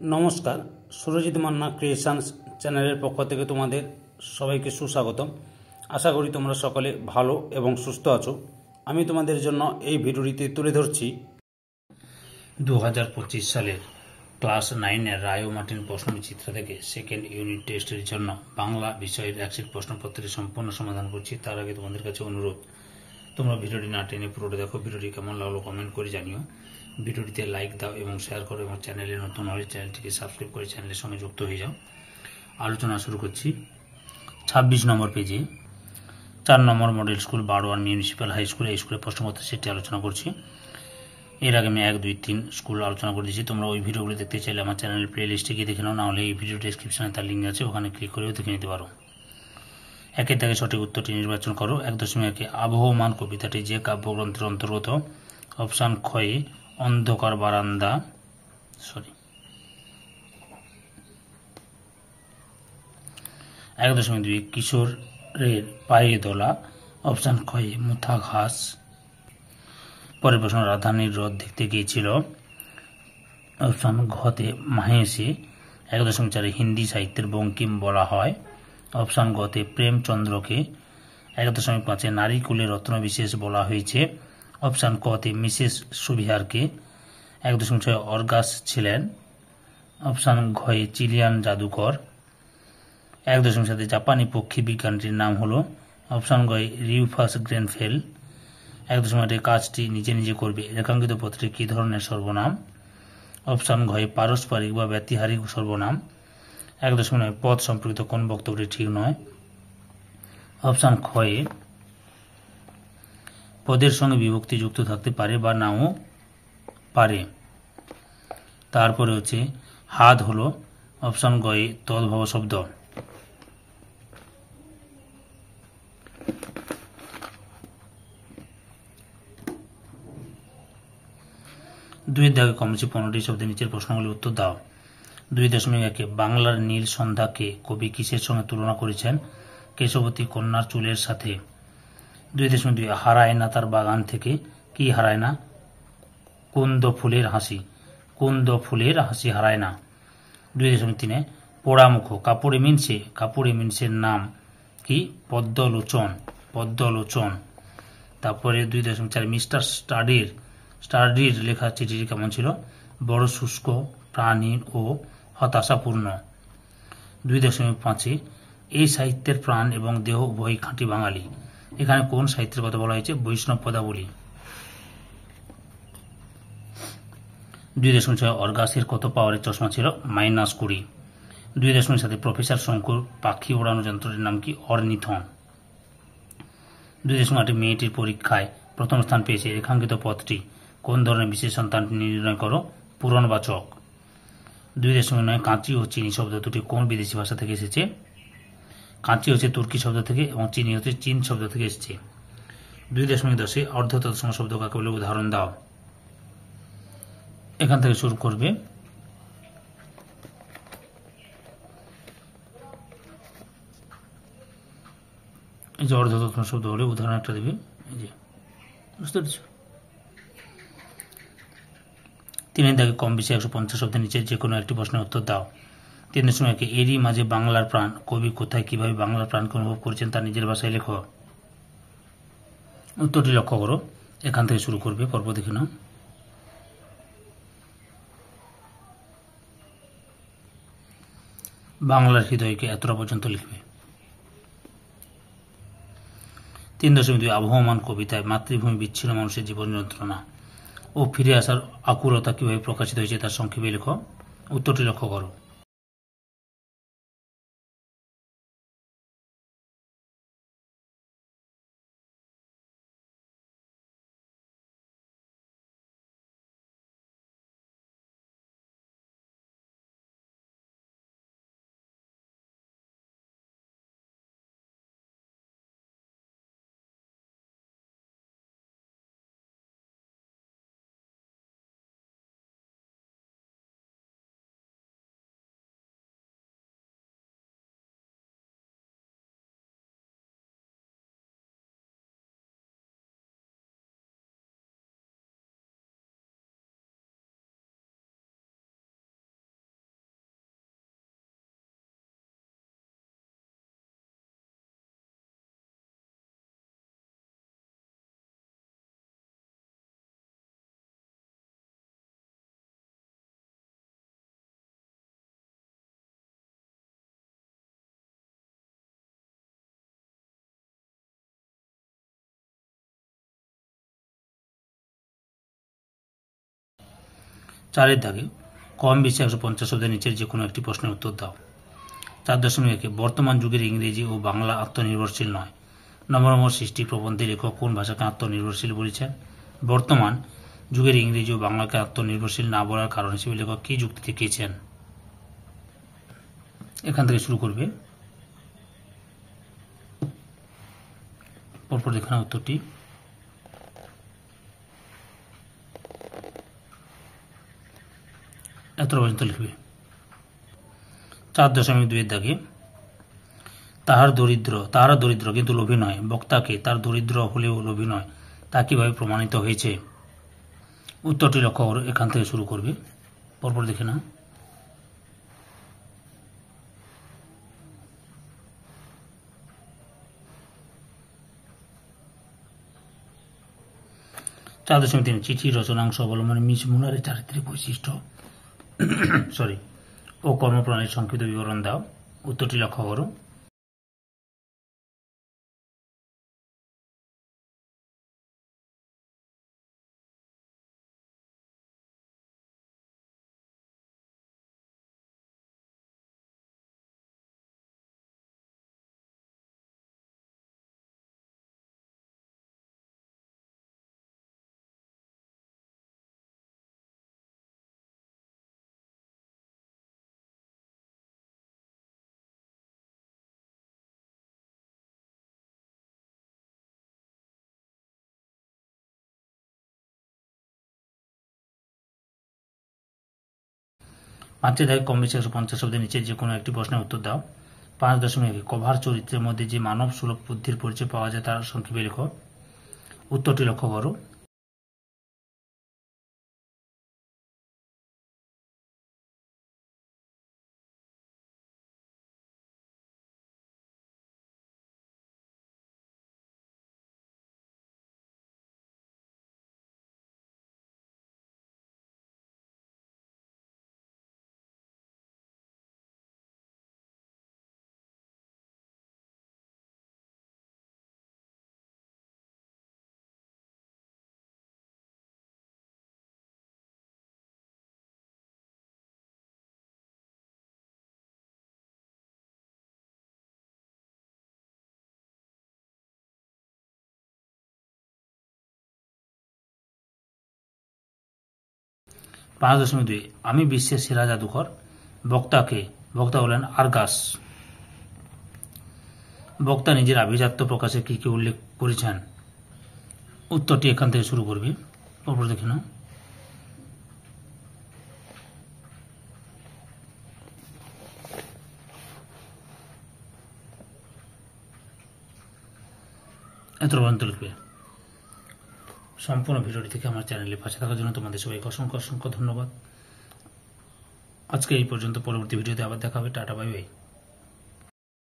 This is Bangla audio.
নমস্কার, সুরজিৎ মান্না ক্রিয়েশনস চ্যানেলের পক্ষ থেকে তোমাদের সবাইকে সুস্বাগতম। আশা করি তোমরা সকলে ভালো এবং সুস্থ আছো। আমি তোমাদের জন্য এই ভিডিওটিতে তুলে ধরছি 2025 সালের ক্লাস 9-এর রায় ও মার্টিন প্রশ্নবিচিত্র থেকে সেকেন্ড ইউনিট টেস্টের জন্য বাংলা বিষয়ের একশিট প্রশ্নপত্রের সম্পূর্ণ সমাধান করছি। তার আগে তোমাদের কাছে অনুরোধ, তোমরা ভিডিওটি না টেনে পুরোটা দেখো। ভিডিওটি কেমন লাগলো কমেন্ট করে জানিও। ভিডিওটিতে লাইক দাও এবং শেয়ার করো, এবং চ্যানেলে নতুন হলে চ্যানেলটিকে সাবস্ক্রাইব করে চ্যানেলের সঙ্গে যুক্ত হয়ে যাও। আলোচনা শুরু করছি। 26 নম্বর পেজে 4 নম্বর মডেল স্কুল বারোয়ান মিউনিসিপ্যাল হাই স্কুল, এই স্কুলের প্রশ্নপত্র সেটি আলোচনা করছি। এর আগে আমি 1, 2, 3 স্কুল আলোচনা করে দিয়েছি। তোমরা ওই ভিডিওগুলো দেখতে চাইলে আমার চ্যানেলের প্লে লিস্টে গিয়ে দেখে নাও, না হলে এই ভিডিও ডেসক্রিপশনে তার লিঙ্ক আছে, ওখানে ক্লিক করেও দেখে নিতে পারো। 1 থেকে সঠিক উত্তরটি নির্বাচন করো। 1.1 আবহমান কবিতাটি যে কাব্যগ্রন্থের অন্তর্গত? অপশান ক্ষয়ে অন্ধকার বারান্দা 1.2 কিশোরের পায়ে দোলা, অপশান ক্ষয়ে মুথা ঘাস। পরের প্রশ্ন, রাধারানীর রথ দেখতে গিয়েছিল, অপশান ঘতে মাহেশে। 1.4 হিন্দি সাহিত্যের বঙ্কিম বলা হয়, অপশান গতে প্রেমচন্দ্রকে। 1.5 নারী কুলে রত্ন বিশেষ বলা হয়েছে, অপশান কতে মিসেস সুবিহারকে। 1.6 অর্গাস ছিলেন, অপশান ঘয়ে চিলিয়ান জাদুকর। 1.7 জাপানি পক্ষী বিজ্ঞানীটির নাম হলো, অপশান গয়ে রিউফাস গ্রেনফেল। 1.8 কাজটি নিজে নিজে করবে রেখাঙ্কিত পত্রে কী ধরনের সর্বনাম? অপশান ঘয়ে পারস্পরিক বা ব্যতিহারিক সর্বনাম। 1.9 পদ সম্পর্কিত কোন বক্তব্যটি ঠিক নয়? অপশান ক্ষয়ে পদের সঙ্গে বিভক্তি যুক্ত থাকতে পারে বা নাও পারে। তারপরে হচ্ছে হাত হলো, অপশান গয়ে তদ্ভব শব্দ। 2 দাগে কমছে 15টি শব্দের নিচের প্রশ্নগুলির উত্তর দাও। 2.1 বাংলার নীল সন্ধ্যাকে কবি কিসের সঙ্গে তুলনা করেছেন? কেশবতী কন্যার চুলের সাথে। 2.2 হারায় না তার বাগান থেকে, কি হারায় না? কুন্দ ফুলের হাসি। কুন্দ ফুলের হাসি হারায় না। 2.3 পোড়ামুখ কাপড়ে মিনছে, কাপড়ে মিনসের নাম কি? পদ্মলোচন। পদ্মলোচন। তারপরে 2.4 মিস্টার স্টাডির লেখা চিঠিটি কেমন ছিল? বড় শুষ্ক, প্রাণহীন ও হতাশাপূর্ণ। 2.5 এই সাহিত্যের প্রাণ এবং দেহ উভয়ই খাঁটি বাঙালি। এখানে কোন সাহিত্যের কথা বলা হয়েছে? বৈষ্ণব পদাবলী। 2.6 অর্গাসের কত পাওয়ারের চশমা ছিল? -20। 2.7 প্রফেসর শঙ্কুর পাখি ওড়ানো যন্ত্রটির নাম কি? অর্নিথন। 2.8 মেয়েটির পরীক্ষায় প্রথম স্থান পেয়েছে রেখাঙ্কিত পদটি কোন ধরনের বিশেষ সন্তানটি নির্ণয় করো? পূরণবাচক। 2.9 কাঁচি ও চিনি শব্দ দুটি কোন বিদেশি ভাষা থেকে এসেছে? কাঁচি হচ্ছে তুর্কি শব্দ থেকে এবং চিনি হচ্ছে চীন শব্দ থেকে এসেছে। 2.10 অর্ধ তৎসম শব্দ কাকে বলে? উদাহরণ দাও। এখান থেকে শুরু করবে। এই যে অর্ধ তৎসম শব্দ হলে উদাহরণ একটা দেবে, এই যে, বুঝতে পেরেছ? 3 দাগে কম বেশি 150 শব্দের নিচে যে কোনো একটি প্রশ্নের উত্তর দাও। 3.1 এরই মাঝে বাংলার প্রাণ কবি কোথায় কিভাবে বাংলার প্রাণকে অনুভব করেছেন তার নিজের ভাষায় লেখো। উত্তরটি লক্ষ্য করো। এখান থেকে শুরু করবে, পর্ব দেখে নাও। বাংলার হৃদয়কে এতটা পর্যন্ত লিখবে। 3.2 আবহমান কবিতায় মাতৃভূমি বিচ্ছিন্ন মানুষের জীবন যন্ত্রণা ও ফিরে আসার আকুলতা কিভাবে প্রকাশিত হয়েছে তার সংক্ষেপে লেখো। উত্তরটি লক্ষ্য করো। 4 দাগে কম বেশি 150 শব্দের নিচের যে কোনো একটি প্রশ্নের উত্তর দাও। 4.1 বর্তমান যুগের ইংরেজি ও বাংলা আত্মনির্ভরশীল নয়। নবরম সৃষ্টি প্রবন্ধে লেখক কোন ভাষাকে আত্মনির্ভরশীল বলেছেন? বর্তমান যুগের ইংরেজি ও বাংলাকে আত্মনির্ভরশীল না বলার কারণ হিসেবে লেখক কি যুক্তি দেখিয়েছেন? এখান থেকে শুরু করবে, পরপর দেখে নাও উত্তরটি। এত পর্যন্ত লিখবে। 4.2 দাগে তাহারা দরিদ্র কিন্তু লোভী নয়। বক্তাকে তার দরিদ্র হলেও লোভী নয় তা কিভাবে প্রমাণিত হয়েছে? উত্তরটি লক্ষ্য করো, এখান থেকে শুরু করবে, পরপর দেখে না। 4.3 চিঠি রচনাংশ অবলম্বনে মিস মুলারের চারিত্রিক বৈশিষ্ট্য ও কর্মপ্রণালীর সংক্ষিপ্ত বিবরণ দাও। উত্তরটি লক্ষ্য করো। পাঁচে দাগে কম বেশি 150 শব্দের নিচে যে কোনো একটি প্রশ্নের উত্তর দাও। 5.1 কভার চরিত্রের মধ্যে যে মানব সুলভ বুদ্ধির পরিচয় পাওয়া যায় তার সংক্ষেপে লেখো। উত্তরটি লক্ষ্য করো। 5.2 আমি বিশ্বের সেরা জাদুকর। বক্তা হলেন আর্গাস। বক্তা নিজের আভিজাত্য প্রকাশে কি কি উল্লেখ করেছেন? উত্তরটি এখান থেকে শুরু করবে, পরপর দেখে নাও। এত পর্যন্ত লিখবে। সম্পূর্ণ ভিডিওটি থেকে আমার চ্যানেলে পাশে থাকার জন্য তোমাদের সবাইকে অসংখ্য অসংখ্য ধন্যবাদ। আজকে এই পর্যন্ত, পরবর্তী ভিডিওতে আবার দেখা হবে। Tata, bye bye.